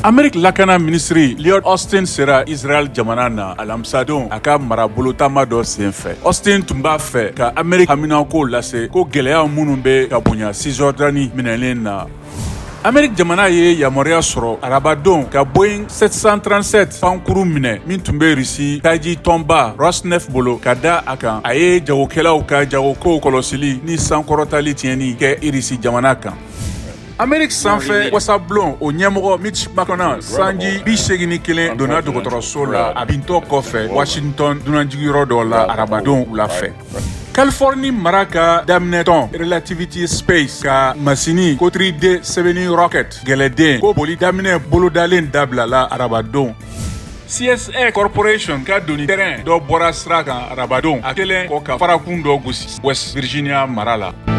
Amerik lakana ministri Lloyd Austin sera Israel jamana na alamsadon a ka marabolotama dɔ senfɛ. Austin tun b'a fɛ ka Amerik haminako lase ko gɛlɛya minnu bɛ ka bonya Cisjordani minɛlen na. Amerik jamana ye yamaruya sɔrɔ arabadon ka Boeing 737 pankuru minɛ min tun bɛ Risi taji tɔnba Rosneft bolo ka da a kan. A ye jagokɛlaw ka jagokow kɔlɔsili ni sankɔrɔtali tiɲɛni kɛ Risi jamana kan. Amerik sanfɛ wasablon o ɲɛmɔgɔ Mitch McConnell sanji 81 donna dɔgɔtɔrɔso la a bintɔ kɔfɛ Washington dunanjigiyɔrɔ dɔ la arabadon wula fɛ. Californie mara ka daminɛtɔn Relativity Space ka masini Kotri D70 rocket gɛlɛden ko boli daminɛ bolodalen dabilala arabadon. CSA Corporation ka doni terrain dɔ bɔra sira kan arabadon a kɛlen kɔ ka farakun dɔ gosi West Virginia mara la.